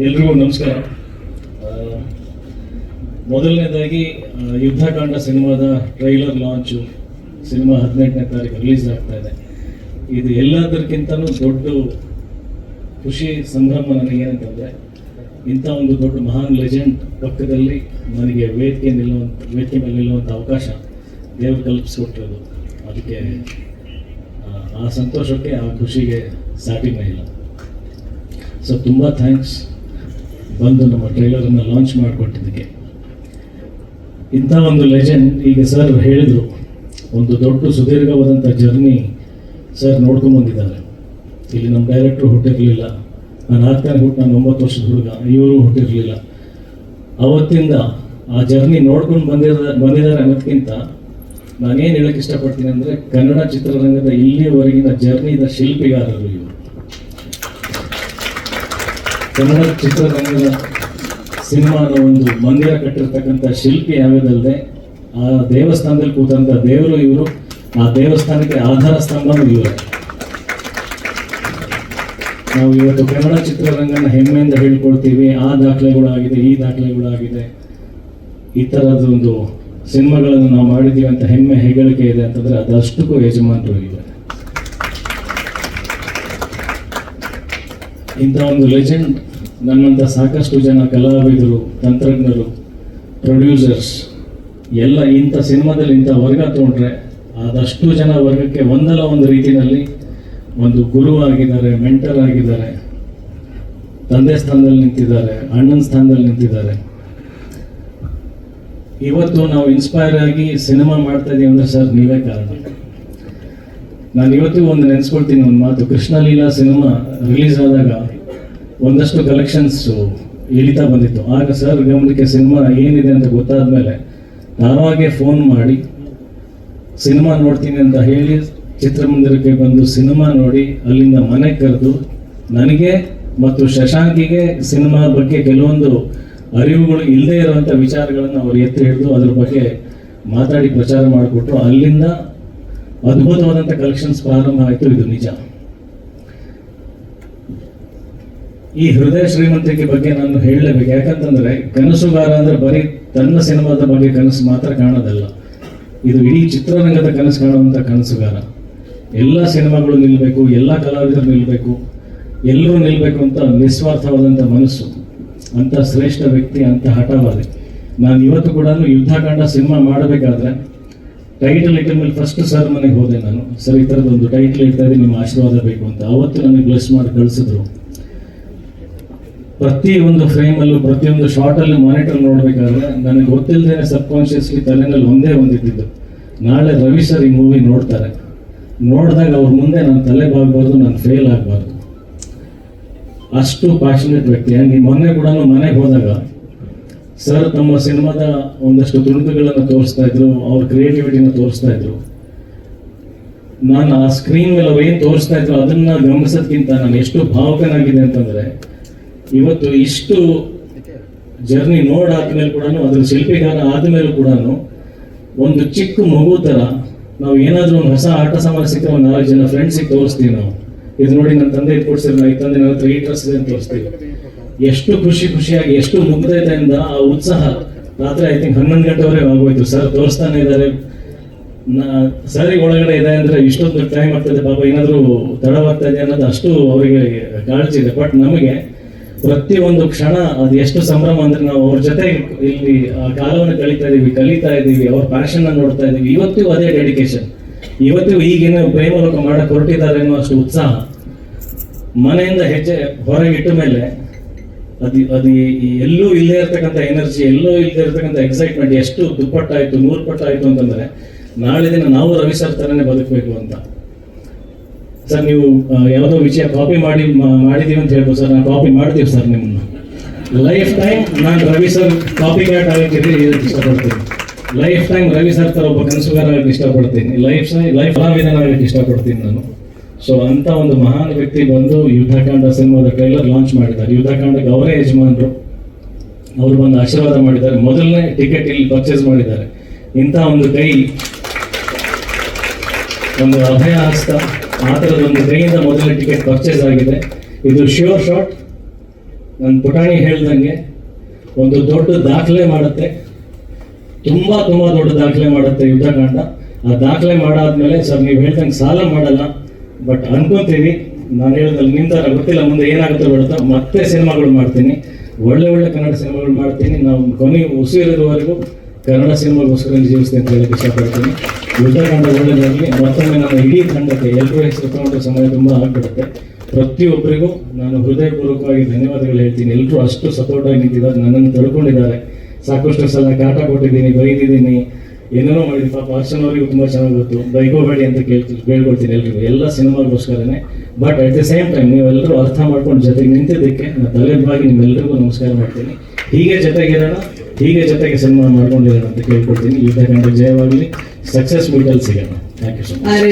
ಎಲ್ರಿಗೂ ನಮಸ್ಕಾರ. ಮೊದಲನೇದಾಗಿ ಯುದ್ಧಕಾಂಡ ಸಿನಿಮಾದ ಟ್ರೈಲರ್ ಲಾಂಚು, ಸಿನಿಮಾ 18ನೇ ತಾರೀಕು ರಿಲೀಸ್ ಆಗ್ತಾ ಇದೆ. ಇದು ಎಲ್ಲದಕ್ಕಿಂತಲೂ ದೊಡ್ಡ ಖುಷಿ ಸಂಭ್ರಮ ನನಗೇನಂತಂದರೆ, ಇಂಥ ಒಂದು ದೊಡ್ಡ ಮಹಾನ್ ಲೆಜೆಂಡ್ ಪಕ್ಕದಲ್ಲಿ ನನಗೆ ವೇದಿಕೆ ಮೇಲೆ ನಿಲ್ಲುವಂಥ ಅವಕಾಶ ದೇವರು ಕಲ್ಪಿಸ್ಕೊಟ್ಟಿರೋದು. ಅದಕ್ಕೆ ಆ ಸಂತೋಷಕ್ಕೆ, ಆ ಖುಷಿಗೆ ಸಾಟಿನೇ ಇಲ್ಲ. ಸೊ ತುಂಬ ಥ್ಯಾಂಕ್ಸ್ ಬಂದು ನಮ್ಮ ಟ್ರೈಲರನ್ನು ಲಾಂಚ್ ಮಾಡಿಕೊಟ್ಟಿದ್ದಕ್ಕೆ. ಇಂಥ ಒಂದು ಲೆಜೆಂಡ್, ಈಗ ಸರ್ ಹೇಳಿದರು, ಒಂದು ದೊಡ್ಡ ಸುದೀರ್ಘವಾದಂಥ ಜರ್ನಿ ಸರ್ ನೋಡ್ಕೊಂಬಂದಿದ್ದಾರೆ. ಇಲ್ಲಿ ನಮ್ಮ ಡೈರೆಕ್ಟ್ರು ಹುಟ್ಟಿರಲಿಲ್ಲ, ನಾನು ನಾನು 9 ವರ್ಷದ ಹುಡುಗ, ಇವರು ಹುಟ್ಟಿರಲಿಲ್ಲ. ಅವತ್ತಿಂದ ಆ ಜರ್ನಿ ನೋಡ್ಕೊಂಡು ಬಂದಿದ್ದಾರೆ ಅನ್ನೋದಕ್ಕಿಂತ ನಾನೇನು ಹೇಳೋಕ್ಕೆ ಇಷ್ಟಪಡ್ತೀನಿ ಅಂದರೆ, ಕನ್ನಡ ಚಿತ್ರರಂಗದ ಇಲ್ಲಿವರೆಗಿನ ಜರ್ನಿದ ಶಿಲ್ಪಿಗಾರರು ಇವರು. ಕನ್ನಡ ಚಿತ್ರರಂಗದ ಸಿನಿಮಾದ ಒಂದು ಮಂದಿರ ಕಟ್ಟಿರ್ತಕ್ಕಂಥ ಶಿಲ್ಪಿ ಯಾವುದಲ್ಲದೆ, ಆ ದೇವಸ್ಥಾನದಲ್ಲಿ ಕೂತಂಥ ದೇವರು ಇವರು, ಆ ದೇವಸ್ಥಾನಕ್ಕೆ ಆಧಾರ ಸ್ತಂಭನೂ ಇವರು. ನಾವು ಇವತ್ತು ಕನ್ನಡ ಚಿತ್ರರಂಗನ ಹೆಮ್ಮೆಯಿಂದ ಹೇಳ್ಕೊಳ್ತೀವಿ, ಆ ದಾಖಲೆಗಳಾಗಿದೆ, ಈ ದಾಖಲೆಗಳಾಗಿದೆ, ಈ ಥರದೊಂದು ಸಿನಿಮಾಗಳನ್ನು ನಾವು ಮಾಡಿದ್ದೀವಿ ಅಂತ ಹೆಮ್ಮೆ ಹೆಗ್ಗಳಿಕೆ ಇದೆ ಅಂತಂದರೆ ಅದಷ್ಟಕ್ಕೂ ಯಜಮಾನರಾಗಿದೆ. ಇಂಥ ಒಂದು ಲೆಜೆಂಡ್ ನನ್ನಂಥ ಸಾಕಷ್ಟು ಜನ ಕಲಾವಿದರು, ತಂತ್ರಜ್ಞರು, ಪ್ರೊಡ್ಯೂಸರ್ಸ್ ಎಲ್ಲ ಇಂಥ ಸಿನಿಮಾದಲ್ಲಿ ಇಂಥ ವರ್ಗ ತೊಗೊಂಡ್ರೆ ಅದಷ್ಟು ಜನ ವರ್ಗಕ್ಕೆ ಒಂದಲ್ಲ ಒಂದು ರೀತಿಯಲ್ಲಿ ಒಂದು ಗುರು ಆಗಿದ್ದಾರೆ, ಮೆಂಟರ್ ಆಗಿದ್ದಾರೆ, ತಂದೆ ಸ್ಥಾನದಲ್ಲಿ ನಿಂತಿದ್ದಾರೆ, ಅಣ್ಣನ ಸ್ಥಾನದಲ್ಲಿ ನಿಂತಿದ್ದಾರೆ. ಇವತ್ತು ನಾವು ಇನ್ಸ್ಪೈರ್ ಆಗಿ ಸಿನಿಮಾ ಮಾಡ್ತಾ ಇದೀವಿ ಅಂದರೆ ಸರ್ ನೀವೇ ಕಾರಣ. ನಾನು ಇವತ್ತಿಗೂ ಒಂದು ನೆನೆಸ್ಕೊಳ್ತೀನಿ ಒಂದು ಮಾತು. ಕೃಷ್ಣಲೀಲಾ ಸಿನಿಮಾ ರಿಲೀಸ್ ಆದಾಗ ಒಂದಷ್ಟು ಕಲೆಕ್ಷನ್ಸು ಇಳಿತಾ ಬಂದಿತ್ತು. ಆಗ ಸರ್ ಗಮನಕ್ಕೆ ಸಿನಿಮಾ ಏನಿದೆ ಅಂತ ಗೊತ್ತಾದ ಮೇಲೆ ನಾವಾಗೇ ಫೋನ್ ಮಾಡಿ ಸಿನಿಮಾ ನೋಡ್ತೀನಿ ಅಂತ ಹೇಳಿ ಚಿತ್ರಮಂದಿರಕ್ಕೆ ಬಂದು ಸಿನಿಮಾ ನೋಡಿ ಅಲ್ಲಿಂದ ಮನೆಗೆ ಕರೆದು ನನಗೆ ಮತ್ತು ಶಶಾಂಕಿಗೆ ಸಿನಿಮಾ ಬಗ್ಗೆ ಕೆಲವೊಂದು ಅರಿವುಗಳು ಇಲ್ಲದೇ ಇರುವಂಥ ವಿಚಾರಗಳನ್ನು ಅವರು ಎತ್ತಿ ಹಿಡಿದು ಅದ್ರ ಬಗ್ಗೆ ಮಾತಾಡಿ ಪ್ರಚಾರ ಮಾಡಿಕೊಟ್ರು. ಅಲ್ಲಿಂದ ಅದ್ಭುತವಾದಂಥ ಕಲೆಕ್ಷನ್ಸ್ ಪ್ರಾರಂಭ ಆಯಿತು. ಇದು ನಿಜ. ಈ ಹೃದಯ ಶ್ರೀಮಂತಿಕೆ ಬಗ್ಗೆ ನಾನು ಹೇಳಲೇಬೇಕು. ಯಾಕಂತಂದರೆ ಕನಸುಗಾರ ಅಂದರೆ ಬರೀ ತನ್ನ ಸಿನಿಮಾದ ಬಗ್ಗೆ ಕನಸು ಮಾತ್ರ ಕಾಣೋದಲ್ಲ, ಇದು ಇಡೀ ಚಿತ್ರರಂಗದ ಕನಸು ಕಾಣುವಂಥ ಕನಸುಗಾರ. ಎಲ್ಲ ಸಿನಿಮಾಗಳು ನಿಲ್ಲಬೇಕು, ಎಲ್ಲ ಕಲಾವಿದರು ನಿಲ್ಲಬೇಕು, ಎಲ್ಲರೂ ನಿಲ್ಲಬೇಕು ಅಂತ ನಿಸ್ವಾರ್ಥವಾದಂಥ ಮನಸ್ಸು, ಅಂಥ ಶ್ರೇಷ್ಠ ವ್ಯಕ್ತಿ, ಅಂಥ ಹಠವಾದಿ. ನಾನು ಇವತ್ತು ಕೂಡ ಯುದ್ಧಕಾಂಡ ಸಿನಿಮಾ ಮಾಡಬೇಕಾದ್ರೆ ಟೈಟಲ್ ಇಟ್ಟಿದ ಮೇಲೆ ಫಸ್ಟ್ ಸರ್ ಮನೆಗೆ ಹೋದೆ ನಾನು. ಸರ್, ಈ ಥರದೊಂದು ಟೈಟಲ್ ಇಡ್ತಾ ಇದ್ದೀನಿ, ನಿಮ್ಮ ಆಶೀರ್ವಾದ ಬೇಕು ಅಂತ. ಅವತ್ತು ನನಗೆ ಬ್ಲೆಸ್ ಮಾಡಿ ಕಳಿಸಿದ್ರು. ಪ್ರತಿಯೊಂದು ಫ್ರೇಮಲ್ಲೂ, ಪ್ರತಿಯೊಂದು ಶಾರ್ಟಲ್ಲಿ ಮಾನಿಟರ್ ನೋಡಬೇಕಾದ್ರೆ ನನಗೆ ಗೊತ್ತಿಲ್ಲದೇನೆ ಸಬ್ಕಾನ್ಷಿಯಸ್ಲಿ ತಲೆನಲ್ಲಿ ಒಂದೇ ಒಂದಿದ್ದು, ನಾಳೆ ರವಿ ಸರ್ ಈ ಮೂವಿ ನೋಡ್ತಾರೆ, ನೋಡಿದಾಗ ಅವ್ರ ಮುಂದೆ ನಾನು ತಲೆ ಬಾಗಬಾರ್ದು, ನಾನು ಫೇಲ್ ಆಗಬಾರ್ದು. ಅಷ್ಟು ಪ್ಯಾಷನೇಟ್ ವ್ಯಕ್ತಿ. ಹಂಗೆ ಮೊನ್ನೆ ಕೂಡ ಮನೆಗೆ ಹೋದಾಗ ಸರ್ ತಮ್ಮ ಸಿನಿಮಾದ ಒಂದಷ್ಟು ತುಣುಕುಗಳನ್ನು ತೋರಿಸ್ತಾ ಇದ್ರು, ಅವ್ರ ಕ್ರಿಯೇಟಿವಿಟಿನ ತೋರಿಸ್ತಾ ಇದ್ರು. ನಾನು ಆ ಸ್ಕ್ರೀನ್ ಮೇಲೆ ಅವ್ರು ಏನು ತೋರಿಸ್ತಾ ಇದ್ರು ಅದನ್ನು ಗಮನಿಸೋದಕ್ಕಿಂತ ನಾನು ಎಷ್ಟು ಭಾವುಕನಾಗಿದೆ ಅಂತಂದರೆ, ಇವತ್ತು ಇಷ್ಟು ಜರ್ನಿ ನೋಡಾದ್ಮೇಲೆ ಕೂಡ, ಅದ್ರ ಶಿಲ್ಪಿಗಾರ ಆದಮೇಲೂ ಕೂಡ ಒಂದು ಚಿಕ್ಕ ಮಗು ಥರ ನಾವು ಏನಾದರೂ ಒಂದು ಹೊಸ ಆಟ ಸಾಮಾನು ಸಿಕ್ಕರೆ ಒಂದು 4 ಜನ ಫ್ರೆಂಡ್ಸಿಗೆ ತೋರಿಸ್ತೀವಿ. ನಾವು ಇದು ನೋಡಿ ನನ್ನ ತಂದೆ ಇದು ಕೊಡ್ಸಿದ್ರು, ಈ ತಂದೆ ನನ್ನ ಹತ್ರ ಈ ಡ್ರೆಸ್ ಇದೆ ಅಂತ ತೋರಿಸ್ತೀವಿ. ಎಷ್ಟು ಖುಷಿಯಾಗಿ, ಎಷ್ಟು ಮುಗ್ಧತೆಯಿಂದ, ಆ ಉತ್ಸಾಹ. ರಾತ್ರಿ ಐ ಥಿಂಕ್ 11 ಗಂಟೆವರೆಗೆ ಆಗೋಯ್ತು. ಸರ್ ತೋರಿಸ್ತಾನೆ ಇದ್ದಾರೆ, ಸರಿ ಒಳಗಡೆ ಇದೆ ಅಂದರೆ ಇಷ್ಟೊಂದು ಟೈಮ್ ಆಗ್ತದೆ, ಪಾಪ ಏನಾದರೂ ತಡವಾಗ್ತಾ ಇದೆ ಅನ್ನೋದು ಅಷ್ಟು ಅವರಿಗೆ ಕಾಳಜಿ ಇದೆ. ಬಟ್ ನಮಗೆ ಪ್ರತಿಯೊಂದು ಕ್ಷಣ ಅದು ಎಷ್ಟು ಸಂಭ್ರಮ ಅಂದರೆ, ನಾವು ಅವ್ರ ಜೊತೆ ಇಲ್ಲಿ ಆ ಕಾಲವನ್ನು ಕಳೀತಾ ಇದ್ದೀವಿ, ಅವ್ರ ಪ್ಯಾಷನ್ನ ನೋಡ್ತಾ ಇದ್ದೀವಿ. ಇವತ್ತಿಗೂ ಅದೇ ಡೆಡಿಕೇಶನ್, ಇವತ್ತಿಗೂ ಈಗೇನೋ ಪ್ರೇಮಲೋಕ ಮಾಡಕ್ಕೆ ಹೊರಟಿದ್ದಾರೆ ಅನ್ನೋ ಅಷ್ಟು ಉತ್ಸಾಹ. ಮನೆಯಿಂದ ಹೆಜ್ಜೆ ಹೊರಗಿಟ್ಟ ಮೇಲೆ ಅದು ಎಲ್ಲೂ ಇಲ್ಲದೆ ಇರ್ತಕ್ಕಂಥ ಎನರ್ಜಿ, ಎಲ್ಲೂ ಇಲ್ಲದೆ ಇರ್ತಕ್ಕಂಥ ಎಕ್ಸೈಟ್ಮೆಂಟ್ ಎಷ್ಟು ದುಪ್ಪಟ್ಟಾಯಿತು, 100 ಪಟ್ಟಾಯಿತು ಅಂತಂದರೆ, ನಾಳೆ ದಿನ ನಾವು ರವಿ ಸರ್ ಥರನೇ ಬದುಕಬೇಕು ಅಂತ. ಸರ್, ನೀವು ಯಾವುದೋ ವಿಷಯ ಕಾಪಿ ಮಾಡಿದ್ದೀವಿ ಅಂತ ಹೇಳ್ಬೋದು ಸರ್, ನಾವು ಕಾಪಿ ಮಾಡ್ತೀವಿ ಸರ್ ನಿಮ್ಮನ್ನು. ಲೈಫ್ ಟೈಮ್ ನಾನು ರವಿ ಸರ್ ಕಾಪಿ ಕ್ಯಾಟ್ ಆಗಕ್ಕೆ ಇಷ್ಟಪಡ್ತೀನಿ. ಲೈಫ್ ಟೈಮ್ ರವಿ ಸರ್ ಥರ ಒಬ್ಬ ಕನಸುಗಾರ ಆಗಕ್ಕೆ ಇಷ್ಟಪಡ್ತೀನಿ. ಲೈಫ್ ಕಲಾವಿದನ ಆಗಕ್ಕೆ ಇಷ್ಟಪಡ್ತೀನಿ ನಾನು. ಸೊ ಅಂಥ ಒಂದು ಮಹಾನ್ ವ್ಯಕ್ತಿ ಬಂದು ಯುದ್ಧಕಾಂಡ ಸಿನಿಮಾದ ಟ್ರೈಲರ್ ಲಾಂಚ್ ಮಾಡಿದ್ದಾರೆ. ಯುದ್ಧಕಾಂಡಕ್ಕೆ ಅವರೇ ಯಜಮಾನರು, ಅವರು ಬಂದು ಆಶೀರ್ವಾದ ಮಾಡಿದ್ದಾರೆ. ಮೊದಲನೇ ಟಿಕೆಟ್ ಇಲ್ಲಿ ಪರ್ಚೇಸ್ ಮಾಡಿದ್ದಾರೆ. ಇಂಥ ಒಂದು ಕೈ, ಒಂದು ಅಭಯ ಹಸ್ತ, ಆ ಥರದೊಂದು ಕೈಯಿಂದ ಮೊದಲನೇ ಟಿಕೆಟ್ ಪರ್ಚೇಸ್ ಆಗಿದೆ. ಇದು ಶ್ಯೂರ್ ಶಾಟ್. ನನ್ನ ಪುಟಾಣಿ ಹೇಳ್ದಂಗೆ ಒಂದು ದೊಡ್ಡ ದಾಖಲೆ ಮಾಡುತ್ತೆ, ತುಂಬ ದೊಡ್ಡ ದಾಖಲೆ ಮಾಡುತ್ತೆ ಯುದ್ಧಕಾಂಡ. ಆ ದಾಖಲೆ ಮಾಡಾದ್ಮೇಲೆ ಸರ್ ನೀವು ಹೇಳ್ದಂಗೆ ಸಾಲ ಮಾಡಲ್ಲ, ಬಟ್ ಅನ್ಕೊಂತೀವಿ, ನಾನು ಹೇಳ್ದಲ್ಲಿ ನಿಮ್ಮ ಥರ ಗೊತ್ತಿಲ್ಲ ಮುಂದೆ ಏನಾಗುತ್ತೋ ಬಿಡುತ್ತೋ, ಮತ್ತೆ ಸಿನಿಮಾಗಳು ಮಾಡ್ತೀನಿ, ಒಳ್ಳೆ ಕನ್ನಡ ಸಿನಿಮಾಗಳು ಮಾಡ್ತೀನಿ. ನಾವು ಕೊನೆ ಉಸಿರಿರುವವರೆಗೂ ಕನ್ನಡ ಸಿನಿಮಾಗೋಸ್ಕರ ಜೀವಿಸ್ತೀನಿ ಅಂತ ಹೇಳಕ್ಕೆ ಇಷ್ಟಪಡ್ತೀನಿ. ಯುದ್ಧಕಾಂಡ ಒಳ್ಳೆಯದಾಗಲಿ. ಮತ್ತೊಮ್ಮೆ ನಮ್ಮ ಇಡೀ ತಂಡಕ್ಕೆ ಎಲ್ಲರೂ ಹೆಸರು ತಗೊಂಡು ಸಮಯ ತುಂಬ ಆಗ್ಬಿಡುತ್ತೆ. ಪ್ರತಿಯೊಬ್ಬರಿಗೂ ನಾನು ಹೃದಯಪೂರ್ವಕವಾಗಿ ಧನ್ಯವಾದಗಳು ಹೇಳ್ತೀನಿ. ಎಲ್ಲರೂ ಅಷ್ಟು ಸಪೋರ್ಟಾಗಿ ನಿಂತಿದ್ದಾರೆ, ನನ್ನನ್ನು ತಡ್ಕೊಂಡಿದ್ದಾರೆ. ಸಾಕಷ್ಟು ಸಲ ಕಾಟ ಕೊಟ್ಟಿದ್ದೀನಿ, ಬೈದಿದ್ದೀನಿ, ಏನೇನೋ ಮಾಡಿದ್ದೀನಿ. ಪಾಪ ಅರ್ಚನ್ ಅವರಿಗೂ ತುಂಬ ಚೆನ್ನಾಗಿ ಗೊತ್ತು, ಬೈಕೋಬೇಡಿ ಅಂತ ಕೇಳ್ಕೊಳ್ತೀನಿ ಎಲ್ರಿಗೂ, ಎಲ್ಲ ಸಿನಿಮಾಗೋಸ್ಕರನೇ. But at the same time ನೀವೆಲ್ಲರೂ ಅರ್ಥ ಮಾಡ್ಕೊಂಡು ಜೊತೆಗೆ ನಿಂತಿದ್ದಕ್ಕೆ ನಾನು ತಲೆಬಾಗಿ ನಿಮ್ಮೆಲ್ಲರಿಗೂ ನಮಸ್ಕಾರ ಮಾಡ್ತೀನಿ. ಹೀಗೆ ಜೊತೆಗಿರೋಣ, ಹೀಗೆ ಜೊತೆಗೆ ಸಿನಿಮಾ ಮಾಡ್ಕೊಂಡಿರೋಣ ಅಂತ ಕೇಳ್ಕೊಳ್ತೀನಿ. ಯುದ್ಧಕಾಂಡ ಜಯವಾಗಲಿ, ಸಕ್ಸಸ್ ಮೀಟಲ್ಲಿ ಸಿಗೋಣ. Thank you so much.